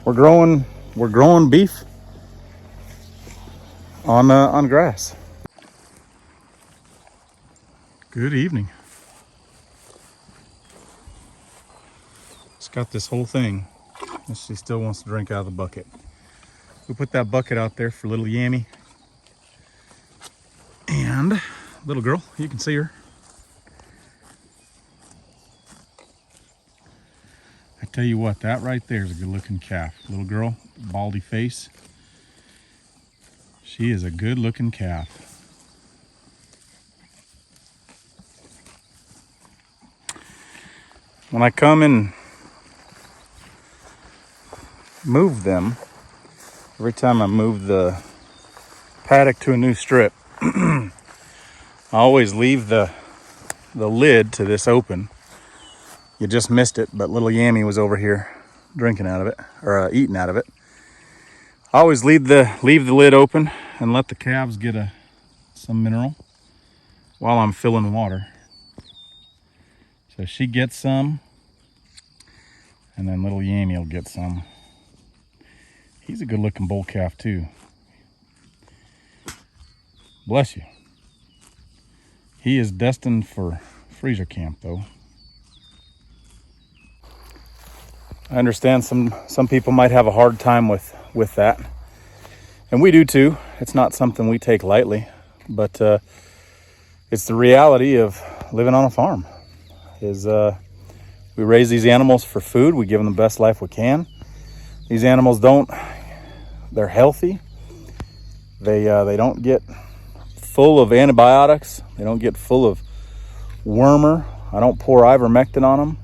we're growing beef on grass. Good evening. It's got this whole thing. She still wants to drink out of the bucket. We put that bucket out there for little Yammy and little girl. You can see her. I tell you what, that right there is a good looking calf. Little girl, baldy face. She is a good looking calf. When I come and move them, every time I move the paddock to a new strip, I always leave the lid to this open. You just missed it, but little Yammy was over here drinking out of it, or eating out of it. I always leave the lid open and let the calves get some mineral while I'm filling water. So she gets some, and then little Yammy will get some. He's a good looking bull calf too. Bless you. He is destined for freezer camp though. I understand some people might have a hard time with that. And we do too. It's not something we take lightly, but it's the reality of living on a farm. We raise these animals for food. We give them the best life we can. These animals they're healthy. They don't get full of antibiotics. They don't get full of wormer. I don't pour ivermectin on them.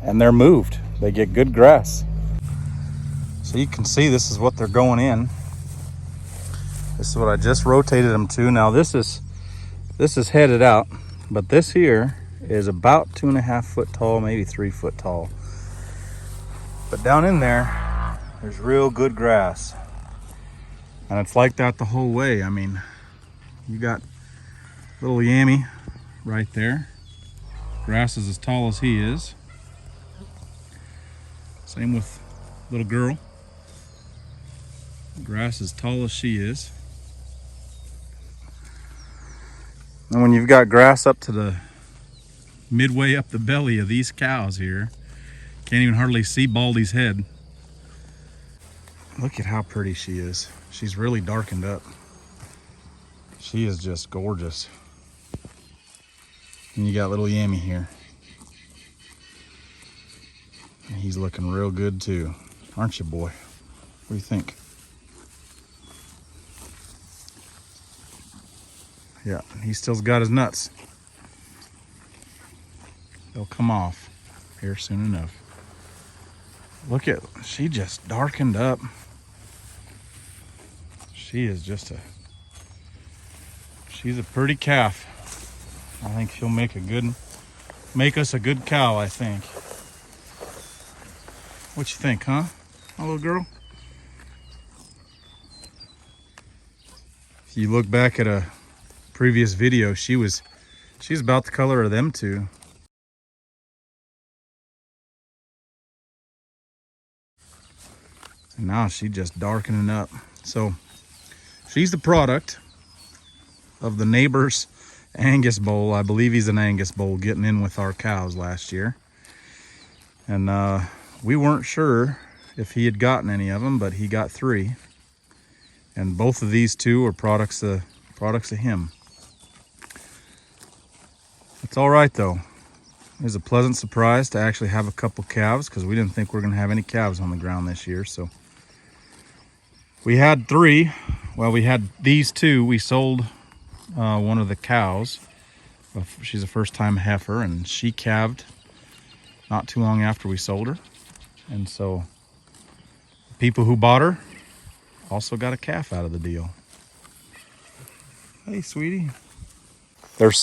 And they're moved. They get good grass. So you can see this is what they're going in. This is what I just rotated them to. Now this is headed out, but this here is about 2.5 foot tall, maybe 3 foot tall. But down in there's real good grass. And it's like that the whole way. I mean, you got little Yammy right there. Grass is as tall as he is. Same with little girl. Grass as tall as she is. And when you've got grass up to the midway up the belly of these cows here, can't even hardly see Baldy's head. Look at how pretty she is. She's really darkened up. She is just gorgeous. And you got little Yammy here. And he's looking real good too. Aren't you, boy? What do you think? Yeah, he still's got his nuts. They'll come off here soon enough. Look at, she just darkened up. She is just she's a pretty calf. I think she'll make us a good cow, I think. What you think, huh? My little girl? If you look back at a previous video, she's about the color of them two. And now she's just darkening up. So she's the product of the neighbor's Angus bull. I believe he's an Angus bull getting in with our cows last year. And we weren't sure if he had gotten any of them, but he got 3. And both of these two are products of him. It's all right though. It was a pleasant surprise to actually have a couple calves, because we didn't think we were going to have any calves on the ground this year. So we had 3. Well, we had these 2. We sold one of the cows. She's a first-time heifer, and she calved not too long after we sold her. And so the people who bought her also got a calf out of the deal. Hey, sweetie. There's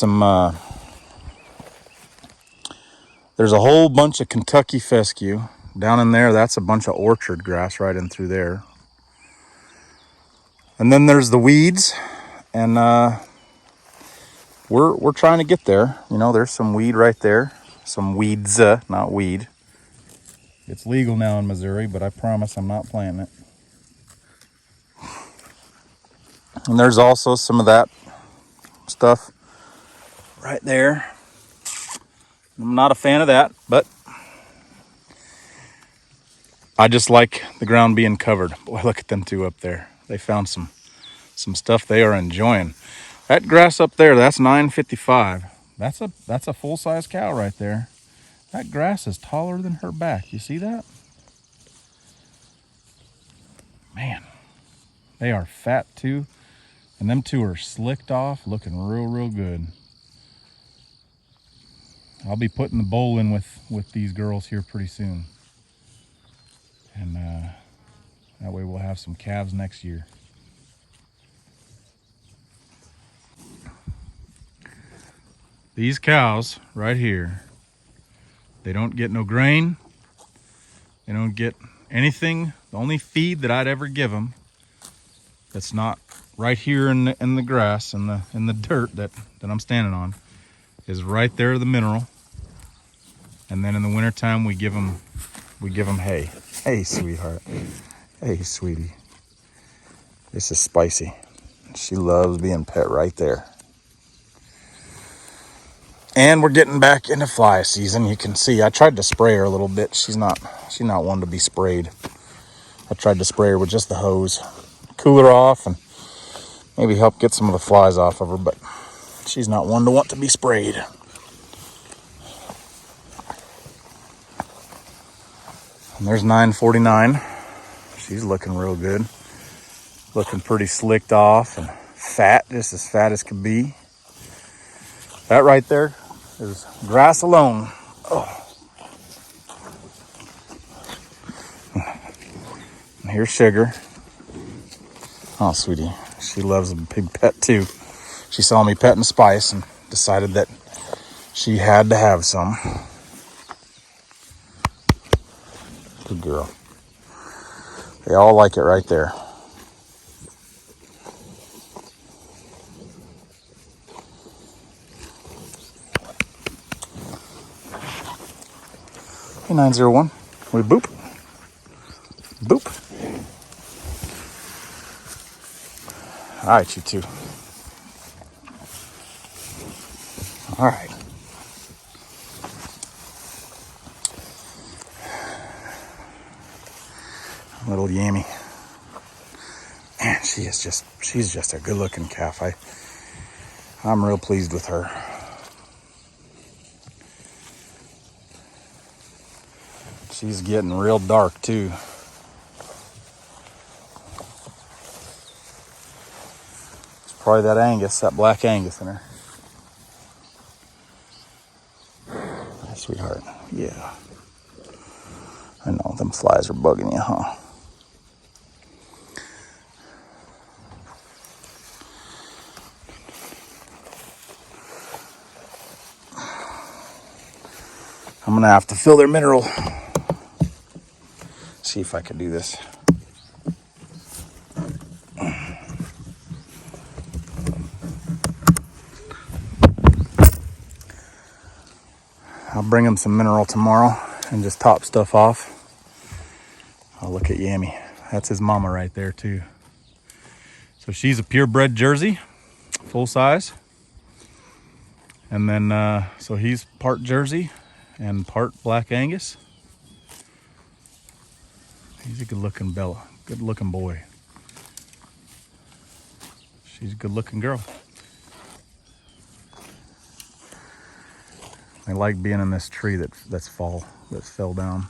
there's a whole bunch of Kentucky fescue down in there. That's a bunch of orchard grass right in through there. And then there's the weeds, and we're trying to get there. You know, there's some weed right there. Some weeds, not weed. It's legal now in Missouri, but I promise I'm not planting it. And there's also some of that stuff right there. I'm not a fan of that, but I just like the ground being covered. Boy, look at them two up there. They found some stuff they are enjoying. That grass up there, that's 955. That's a full-size cow right there. That grass is taller than her back. You see that? Man, they are fat too. And them two are slicked off, looking real good. I'll be putting the bowl in with these girls here pretty soon. And that way we'll have some calves next year. These cows right here, they don't get no grain. They don't get anything. The only feed that I'd ever give them that's not right here in the grass, in the dirt that I'm standing on, is right there, the mineral. And then in the wintertime we give them hay. Hey, sweetheart. Hey, sweetie. This is Spicy. She loves being pet right there. And we're getting back into fly season. You can see I tried to spray her a little bit. She's not one to be sprayed. I tried to spray her with just the hose, cool her off, and maybe help get some of the flies off of her, but she's not one to want to be sprayed. And there's 949. She's looking real good. Looking pretty slicked off and fat, just as fat as could be. That right there is grass alone. Oh. And here's Sugar. Oh, sweetie. She loves a big pet too. She saw me petting Spice and decided that she had to have some. Good girl. They all like it right there. Hey, 901. We boop. Boop. All right, you two. All right. Little Yammy. Man, she's just a good looking calf. I'm real pleased with her. She's getting real dark too. It's probably that Angus, that black Angus in her. Hi, sweetheart. Yeah. I know them flies are bugging you, huh? I'm gonna have to fill their mineral. See if I can do this. I'll bring them some mineral tomorrow and just top stuff off. I'll look at Yammy. That's his mama right there too. So she's a purebred Jersey, full size. And then, so he's part Jersey and part Black Angus. He's a good looking Bella, good looking boy. She's a good looking girl. I like being in this tree that fell down.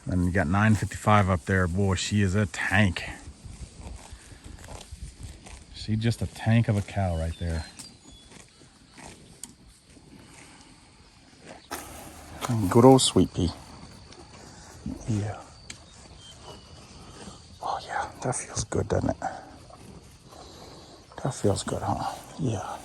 And then you got 955 up there. Boy, she is a tank. She's just a tank of a cow right there. Good old Sweet Pea. Yeah. Oh yeah, that feels good, doesn't it? That feels good, huh? Yeah.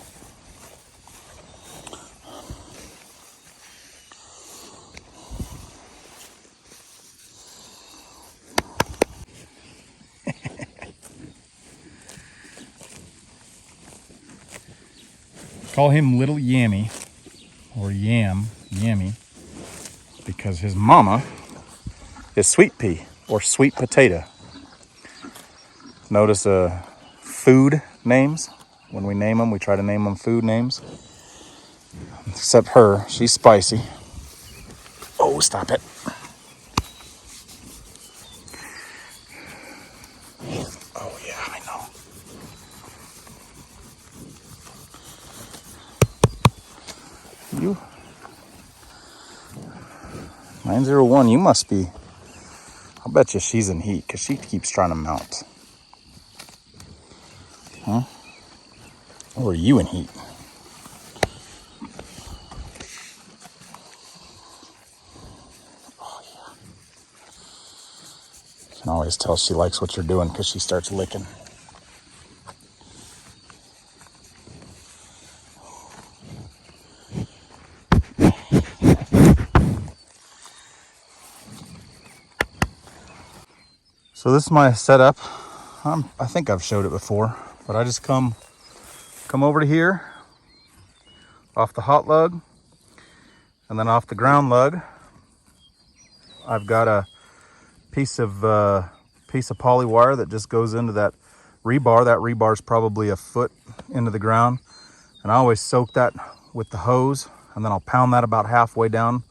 Call him Little Yammy, or Yammy, because his mama is sweet pea or sweet potato. Notice food names. When we name them, we try to name them food names. Except her, she's spicy. Oh, stop it. Oh, yeah, I know. You 901, you must be. I'll bet you she's in heat because she keeps trying to mount. Huh? Or are you in heat? Oh, yeah. You can always tell she likes what you're doing because she starts licking. So this is my setup. I think I've showed it before, but I just come over to here, off the hot lug, and then off the ground lug, I've got a piece of poly wire that just goes into that rebar. That rebar is probably a foot into the ground, and I always soak that with the hose, and then I'll pound that about halfway down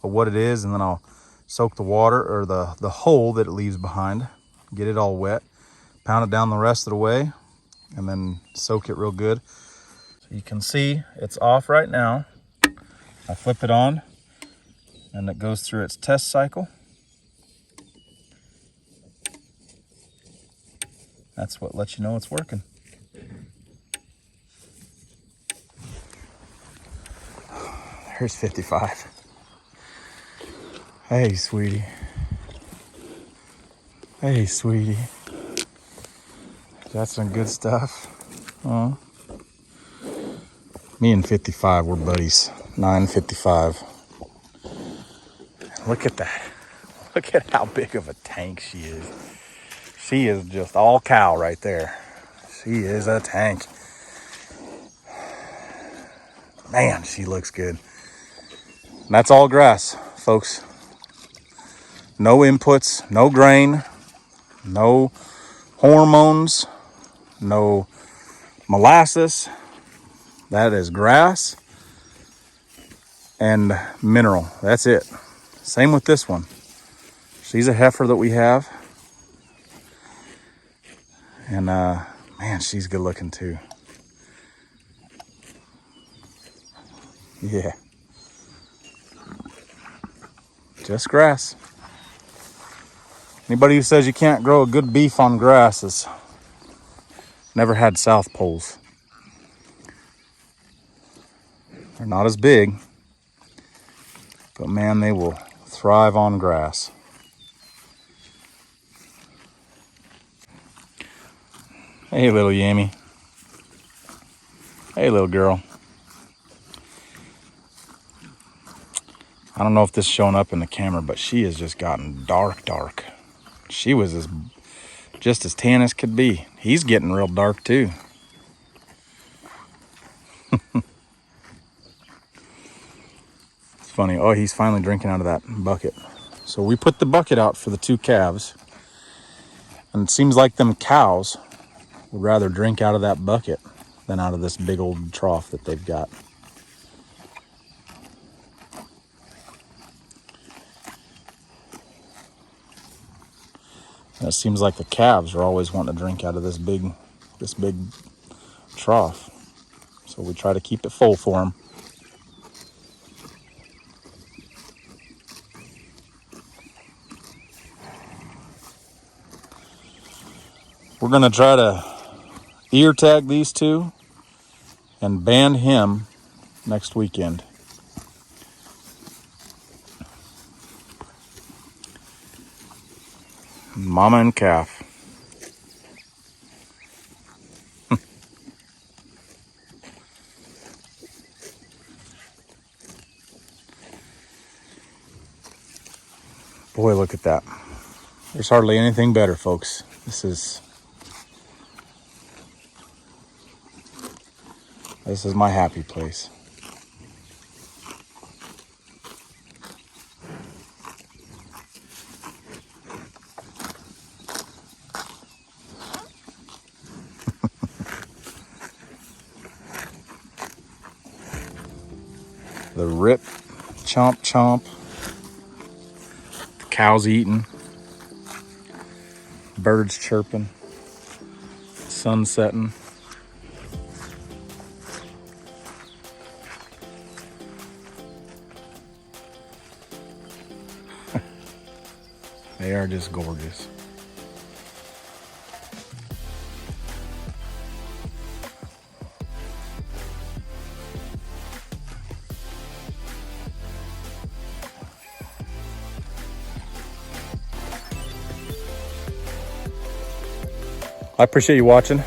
of what it is, and then I'll soak the water or the hole that it leaves behind, get it all wet, pound it down the rest of the way, and then soak it real good. So you can see it's off right now. I flip it on and it goes through its test cycle. That's what lets you know it's working. Here's 55. Hey, sweetie. Hey, sweetie. That's some good stuff. Oh. Me and 55, we're buddies. 955. Look at that. Look at how big of a tank she is. She is just all cow right there. She is a tank. Man, she looks good. And that's all grass, folks. No inputs, no grain, no hormones, no molasses. That is grass and mineral. That's it. Same with this one. She's a heifer that we have. And man, she's good looking too. Yeah. Just grass. Anybody who says you can't grow a good beef on grass has never had South Poles. They're not as big, but man, they will thrive on grass. Hey, little Yammy. Hey, little girl. I don't know if this is showing up in the camera, but she has just gotten dark. She was just as tan as could be. He's getting real dark too. It's funny. Oh, he's finally drinking out of that bucket. So we put the bucket out for the two calves, and it seems like them cows would rather drink out of that bucket than out of this big old trough that they've got. And it seems like the calves are always wanting to drink out of this big trough. So we try to keep it full for them. We're going to try to ear tag these two and band him next weekend. Mama and calf. Boy, look at that. There's hardly anything better, folks. This is my happy place. The rip, chomp, chomp. The cows eating. Birds chirping. Sun setting. They are just gorgeous. I appreciate you watching.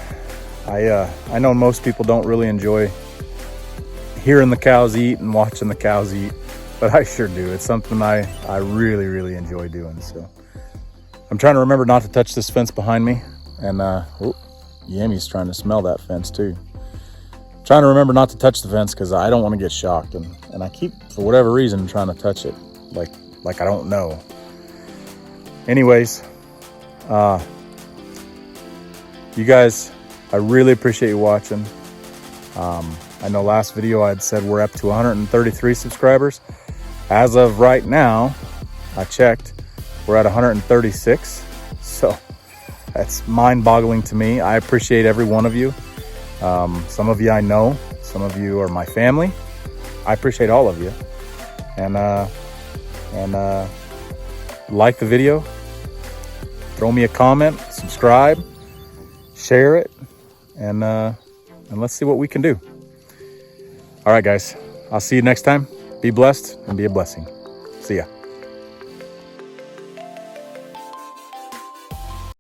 I know most people don't really enjoy hearing the cows eat and watching the cows eat, but I sure do. It's something I really, really enjoy doing. So I'm trying to remember not to touch this fence behind me. And Yammy's trying to smell that fence too. Trying to remember not to touch the fence because I don't want to get shocked. And I keep, for whatever reason, trying to touch it like I don't know. Anyways, you guys, I really appreciate you watching. I know last video I had said we're up to 133 subscribers. As of right now, I checked, we're at 136. So that's mind-boggling to me. I appreciate every one of you. Some of you I know, some of you are my family. I appreciate all of you. And like the video, throw me a comment, subscribe, share it, and let's see what we can do. All right, guys, I'll see you next time. Be blessed and be a blessing. See ya.